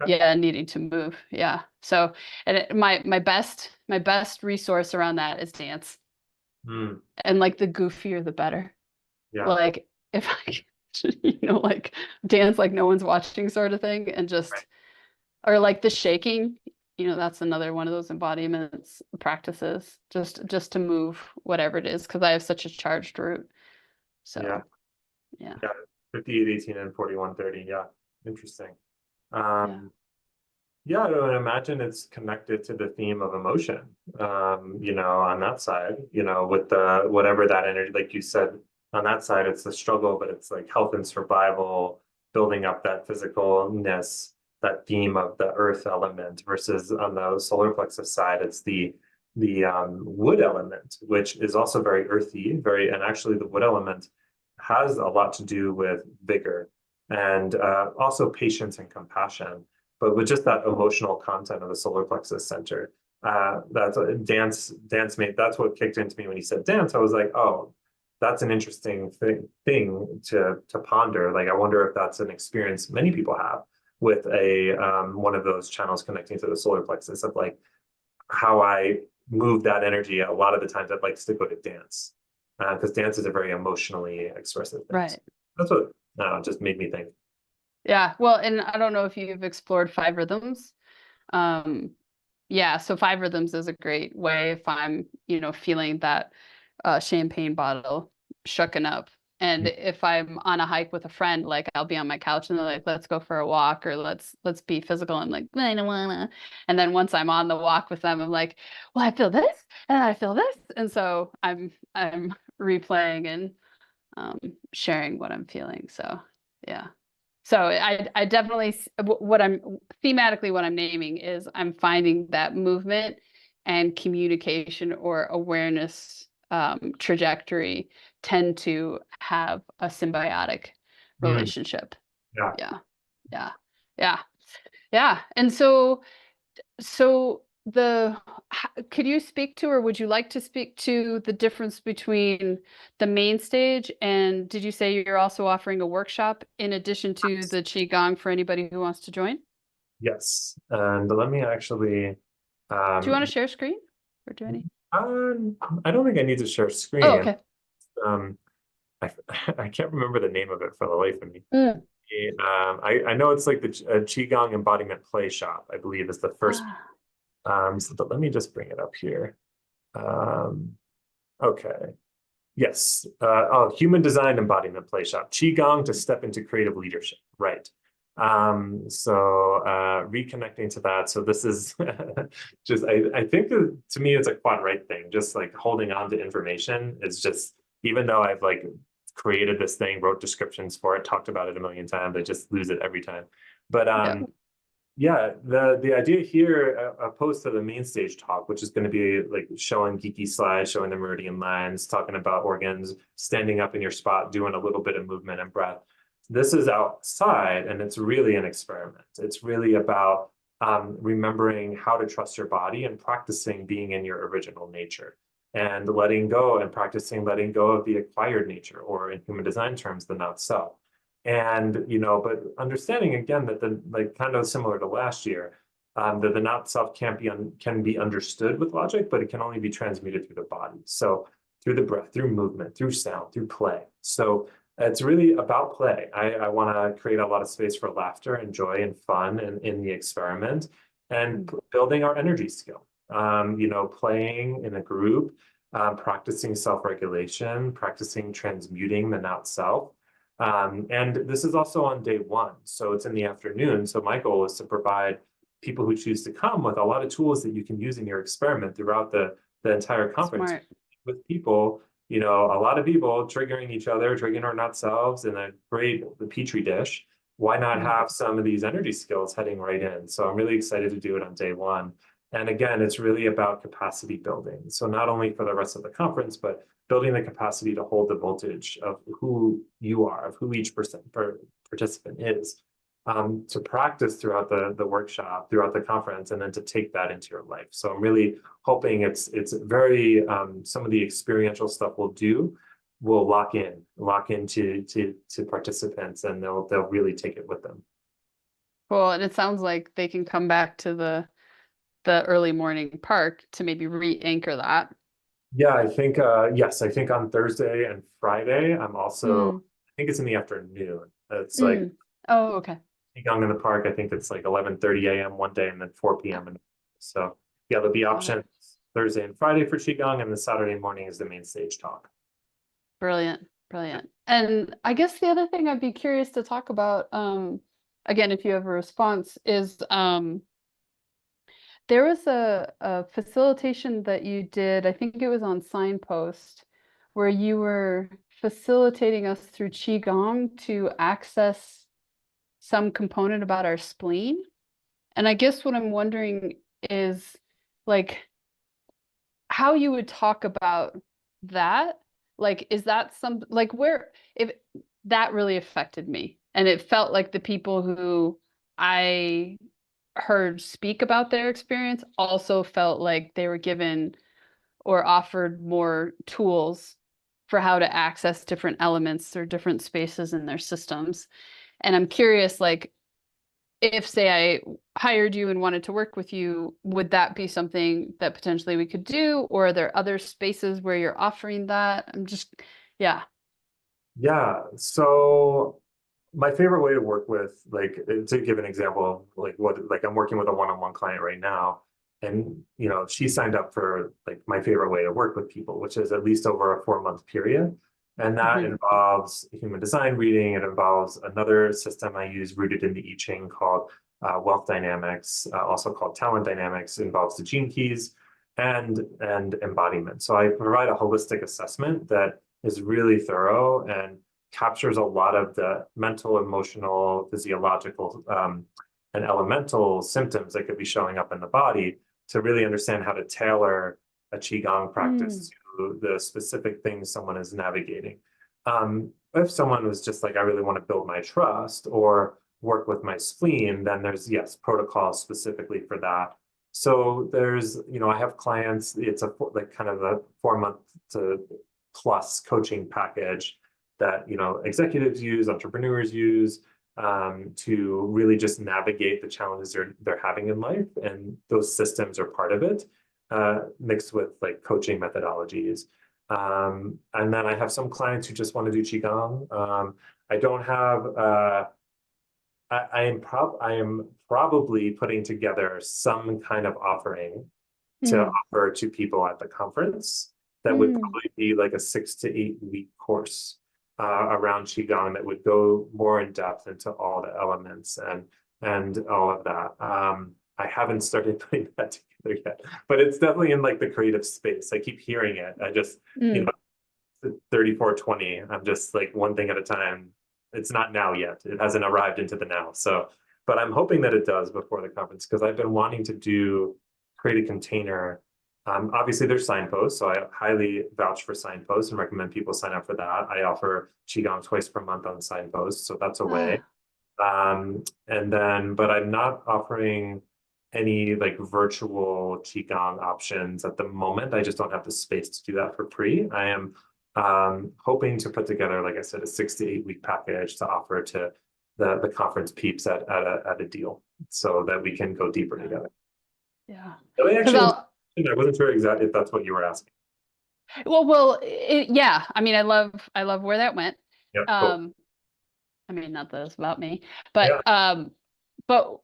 Okay. yeah, needing to move. Yeah. So, and my best resource around that is dance. Mm, And like the goofier the better. yeah, Like if I, like dance like no one's watching sort of thing, and right. just, or like the shaking, that's another one of those embodiments practices, just to move whatever it is, because I have such a charged root. Yeah, So yeah, yeah. 5818 and 4130. Yeah, interesting. yeah, Um, yeah, I would imagine it's connected to the theme of emotion, on that side, with the whatever that energy, like you said, on that side, it's the struggle, but it's like health and survival, building up that physicalness, that theme of the earth element, versus on the solar plexus side, it's the wood element, which is also very earthy, and actually the wood element has a lot to do with vigor and also patience and compassion, but with just that emotional content of the solar plexus center. That's a dance made, that's what kicked into me when you said dance. I was like, oh, that's an interesting thing to ponder. Like, I wonder if that's an experience many people have with a one of those channels connecting to the solar plexus, of like how I move that energy. A lot of the times I'd like to go to dance, because dance is a very emotionally expressive thing. So right. that's what just made me think. Yeah. Well, and I don't know if you've explored five rhythms. Um, yeah, so five rhythms is a great way if I'm, feeling that champagne bottle shooken up. And if I'm on a hike with a friend, like I'll be on my couch and they're like, let's go for a walk or let's be physical. I'm like, I don't wanna. And then once I'm on the walk with them, I'm like, well, I feel this and I feel this. And so I'm replaying and sharing what I'm feeling. So yeah. So I definitely what I'm thematically what I'm naming is I'm finding that movement and communication or awareness trajectory tend to have a symbiotic Mm, relationship. yeah. Yeah, yeah, yeah, yeah. And so could you speak to, or would you like to speak to the difference between the main stage and did you say you're also offering a workshop in addition to the Qigong for anybody who wants to join? Yes. And let me actually, Do you want um, to share screen or do any? um, I don't think I need to share Oh, screen. okay. Um, I, I can't remember the name of it for the life of me. Mm. I know it's like the Qigong embodiment play shop, I believe is the first. Ah, But let me just bring it up here. Um, okay. Yes. Oh, human design embodiment play shop. Qigong to step into creative leadership. Right. Reconnecting to that. So this is just, I think that, to me, it's a quad right thing. Just like holding on to information is just, even though I've like created this thing, wrote descriptions for it, talked about it a million times, I just lose it every time. But yeah. yeah, the idea here, opposed to the main stage talk, which is going to be like showing geeky slides, showing the meridian lines, talking about organs, standing up in your spot, doing a little bit of movement and breath. This is outside, and it's really an experiment. It's really about remembering how to trust your body and practicing being in your original nature and letting go and practicing letting go of the acquired nature, or in human design terms, the not self. And but understanding again that the like kind of similar to last year, that the not self can be understood with logic, but it can only be transmuted through the body. So through the breath, through movement, through sound, through play. So it's really about play. I want to create a lot of space for laughter and joy and fun and in the experiment and building our energy skill. Playing in a group, practicing self-regulation, practicing transmuting the not self. And this is also on day one. So it's in the afternoon. So my goal is to provide people who choose to come with a lot of tools that you can use in your experiment throughout the entire conference Smart. with people, a lot of people triggering each other, triggering our not selves in a great the petri dish. Why not Mm. have some of these energy skills heading right in? So I'm really excited to do it on day one. And again, it's really about capacity building. So not only for the rest of the conference, but building the capacity to hold the voltage of who you are, of who each participant is, to practice throughout the workshop, throughout the conference, and then to take that into your life. So I'm really hoping it's very some of the experiential stuff we'll do will lock into to participants, and they'll really take it with them. Cool. And it sounds like they can come back to the early morning park to maybe re-anchor that. Yeah, I think yes, I think on Thursday and Friday, Mm. I think it's in the afternoon. It's like Mm. Oh, okay. Gong in the park. I think it's like 11:30 a.m. one day and then 4 p.m. So yeah, there'll be Got it. options Thursday and Friday for Qigong, and the Saturday morning is the main stage talk. Brilliant. Brilliant. And I guess the other thing I'd be curious to talk about, again, if you have a response, is there was a facilitation that you did, I think it was on Signpost, where you were facilitating us through Qigong to access some component about our spleen. And I guess what I'm wondering is like how you would talk about that. Like, is that some like where if that really affected me? And it felt like the people who I heard speak about their experience also felt like they were given or offered more tools for how to access different elements or different spaces in their systems. And I'm curious, like, if say I hired you and wanted to work with you, would that be something that potentially we could do? Or are there other spaces where you're offering that? I'm just, yeah. Yeah. So my favorite way to work with, like, to give an example, like I'm working with a one-on-one client right now, and she signed up for like my favorite way to work with people, which is at least over a 4-month period. And that involves human design reading. It involves another system I use rooted in the I Ching called wealth dynamics, also called talent dynamics. It involves the gene keys and embodiment. So I provide a holistic assessment that is really thorough and captures a lot of the mental, emotional, physiological, and elemental symptoms that could be showing up in the body to really understand how to tailor a Qigong practice to the specific things someone is navigating. If someone was just like, I really want to build my trust or work with my spleen, then there's, yes, protocols specifically for that. So there's, I have clients, it's like kind of a 4-month to plus coaching package that, executives use, entrepreneurs use, to really just navigate the challenges they're having in life. And those systems are part of it, mixed with like coaching methodologies. And then I have some clients who just want to do Qigong. I don't have, I am probably putting together some kind of offering to offer to people at the conference that would probably be like a 6 to 8 week course around Qigong that would go more in depth into all the elements and all of that. I haven't started putting that together yet, but it's definitely in like the creative space. I keep hearing it. I just, 3420, I'm just like one thing at a time. It's not now yet. It hasn't arrived into the now. So, but I'm hoping that it does before the conference because I've been wanting to create a container. Obviously, there's signposts, so I highly vouch for signposts and recommend people sign up for that. I offer Qigong twice per month on signposts, so that's a way. And then, but I'm not offering any like virtual Qigong options at the moment. I just don't have the space to do that for free. I am hoping to put together, like I said, a 6 to 8 week package to offer to the conference peeps at a deal so that we can go deeper together. Yeah. I wasn't sure exactly if that's what you were asking. Yeah. I mean, I love where that went. Yeah, cool. I mean, not that it's about me, but Yeah. but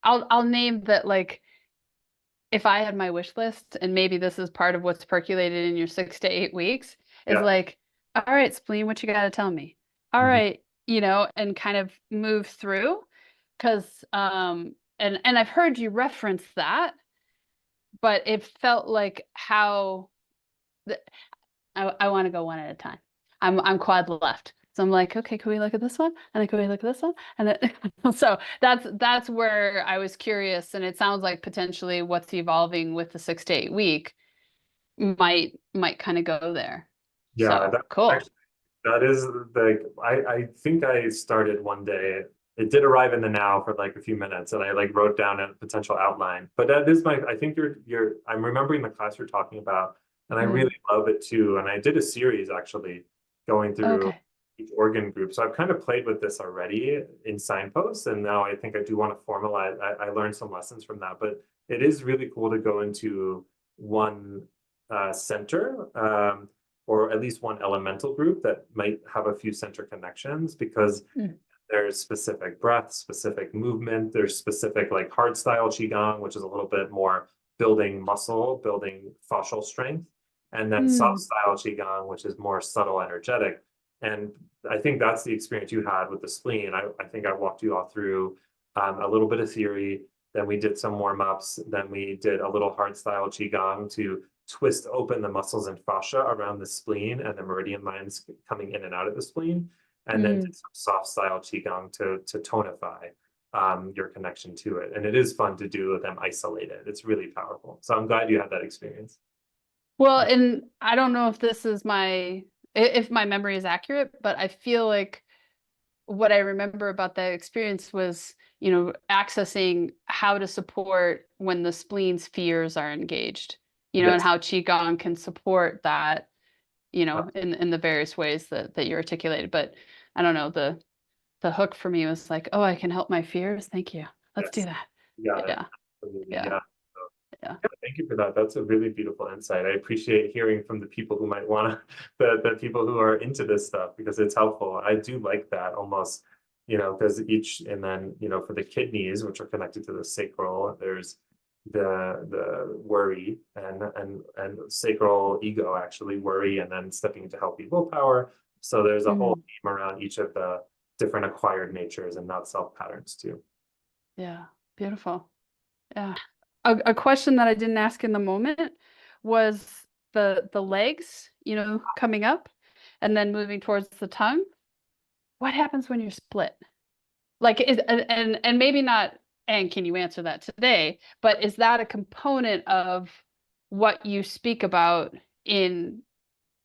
I'll name that, like, if I had my wish list, and maybe this is part of what's percolated in your 6 to 8 weeks, is like, all right, spleen, what you got to tell me? All right, and kind of move through, because and I've heard you reference that, but it felt like how I want to go one at a time. I'm quad left. So I'm like, okay, can we look at this one? And then can we look at this one? And then so that's where I was curious. And it sounds like potentially what's evolving with the 6 to 8 week might kind of go there. Yeah, So cool. That is the I think I started one day. It did arrive in the now for like a few minutes and I like wrote down a potential outline. But that is I think I'm remembering the class you're talking about and I really love it too. And I did a series actually going through each organ group. So I've kind of played with this already in signposts and now I think I do want to formalize. I learned some lessons from that, but it is really cool to go into one center. Or at least one elemental group that might have a few center connections because there's specific breath, specific movement, there's specific like hard style Qigong, which is a little bit more building muscle, building fascial strength, and then soft style Qigong, which is more subtle, energetic. And I think that's the experience you had with the spleen. I think I walked you all through a little bit of theory, then we did some warm-ups, then we did a little hard style Qigong to twist open the muscles and fascia around the spleen and the meridian lines coming in and out of the spleen, and then did some soft style Qigong to tonify your connection to it. And it is fun to do them isolated. It's really powerful. So I'm glad you had that experience. Well, and I don't know if this is if my memory is accurate, but I feel like what I remember about that experience was, accessing how to support when the spleen spheres are engaged, and how Qigong can support that, in the various ways that you articulated. But I don't know, the hook for me was like, oh, I can help my fears. Thank you. Let's do that. Yeah. Yeah. Thank you for that. That's a really beautiful insight. I appreciate hearing from the people who might want to, the people who are into this stuff because it's helpful. I do like that almost, because and then, for the kidneys, which are connected to the sacral, there's the worry and sacral ego, actually worry, and then stepping into healthy willpower. So there's a whole theme around each of the different acquired natures and not self patterns too. Yeah, beautiful. Yeah. A question that I didn't ask in the moment was the legs, coming up and then moving towards the tongue. What happens when you're split? Like is and maybe not, and can you answer that today, but is that a component of what you speak about in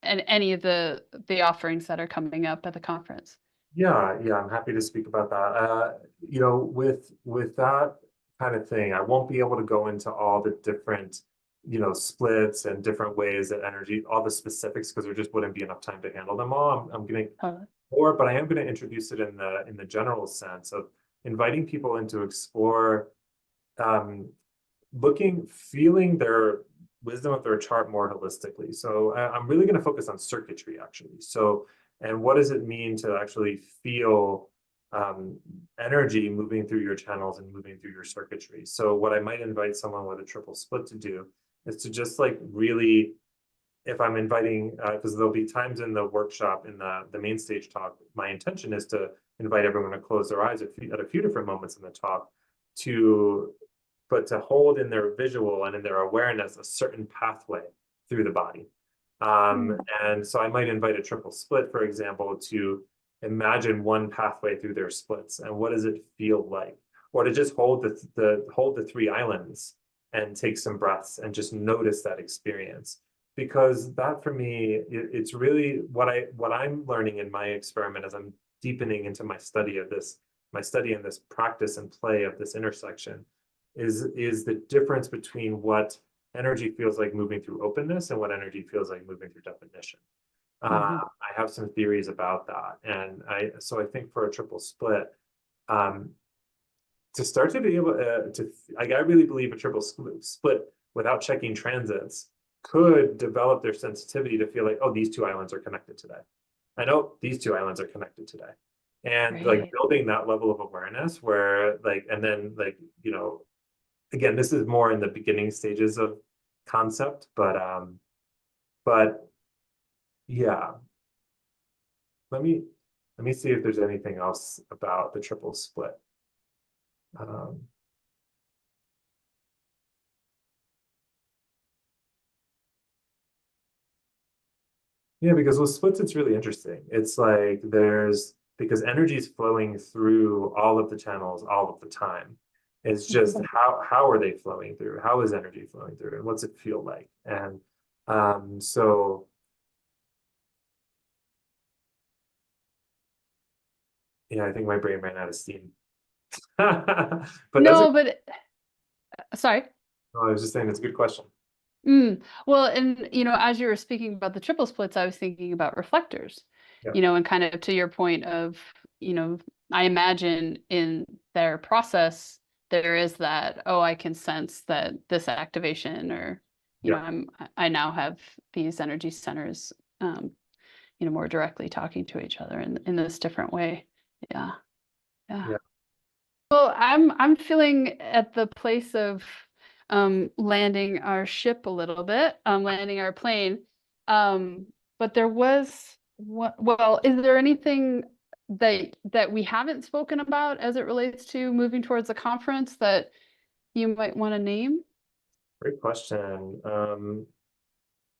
any of the offerings that are coming up at the conference? Yeah, I'm happy to speak about that. With that kind of thing, I won't be able to go into all the different, splits and different ways that energy, all the specifics, because there just wouldn't be enough time to handle them all. I'm getting more, but I am going to introduce it in the general sense of inviting people in to explore, feeling their wisdom of their chart more holistically. So I'm really going to focus on circuitry, actually. So, and what does it mean to actually feel energy moving through your channels and moving through your circuitry? So what I might invite someone with a triple split to do is to just like really, if I'm inviting, because there'll be times in the workshop, in the main stage talk, my intention is to invite everyone to close their eyes at a few different moments in the talk to hold in their visual and in their awareness a certain pathway through the body. And so I might invite a triple split, for example, to imagine one pathway through their splits and what does it feel like, or to just hold the three islands and take some breaths and just notice that experience. Because that, for me, it's really what I'm learning in my experiment as I'm deepening into my study and this practice and play of this intersection is the difference between what energy feels like moving through openness and what energy feels like moving through definition. I have some theories about that, and I think for a triple split, to start to be able I really believe a triple split without checking transits could develop their sensitivity to feel like, oh, these two islands are connected today. I know these two islands are connected today. And like building that level of awareness where and then again, this is more in the beginning stages of concept, but yeah. Let me see if there's anything else about the triple split. Yeah, because with splits, it's really interesting. It's like because energy is flowing through all of the channels all of the time. It's just how are they flowing through? How is energy flowing through? And what's it feel like? And so yeah, I think my brain ran out of steam. But no, but sorry. No, I was just saying it's a good question. Well, and as you were speaking about the triple splits, I was thinking about reflectors, and kind of to your point of, I imagine in their process, there is that, oh, I can sense that this activation or, I now have these energy centers, more directly talking to each other in this different way. Yeah. Well, I'm feeling at the place of landing our ship a little bit, landing our plane. But there was well, is there anything that we haven't spoken about as it relates to moving towards the conference that you might want to name? Great question.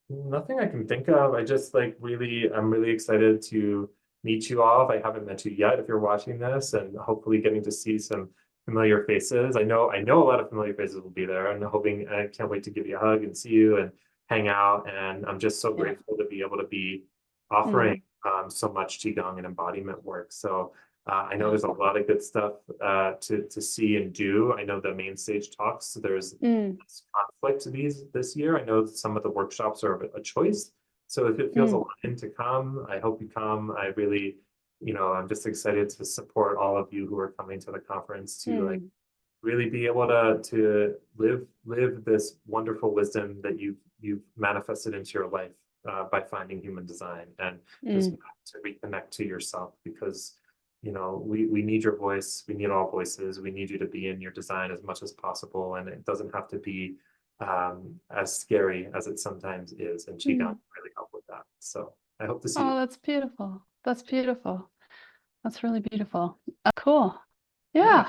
Nothing I can think of. I'm really excited to meet you all. If I haven't met you yet, if you're watching this, and hopefully getting to see some familiar faces. I know a lot of familiar faces will be there. I can't wait to give you a hug and see you and hang out. And I'm just so grateful to be able to be offering so much Qigong and embodiment work. So I know there's a lot of good stuff to see and do. I know the main stage talks, so there's conflict to this year. I know some of the workshops are a choice. So if it feels aligned to come, I hope you come. I really, I'm just excited to support all of you who are coming to the conference to really be able to live this wonderful wisdom that you've manifested into your life by finding human design and just to reconnect to yourself, because you know, we need your voice, we need all voices, we need you to be in your design as much as possible, and it doesn't have to be as scary as it sometimes is, and Qigong really help with that. So I hope to see you. Oh, that's beautiful. That's beautiful. That's really beautiful. Cool. Yeah.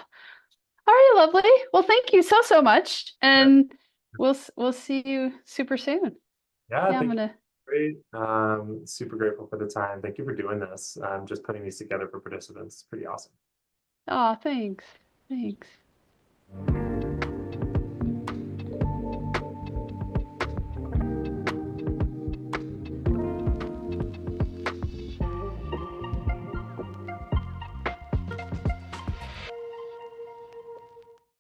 All right, lovely. Well, thank you so, so much. And we'll see you super soon. Yeah, Yeah, I'm thank you. gonna. Great. Super grateful for the time. Thank you for doing this. Just putting these together for participants. Pretty awesome. Oh, thanks. Thanks.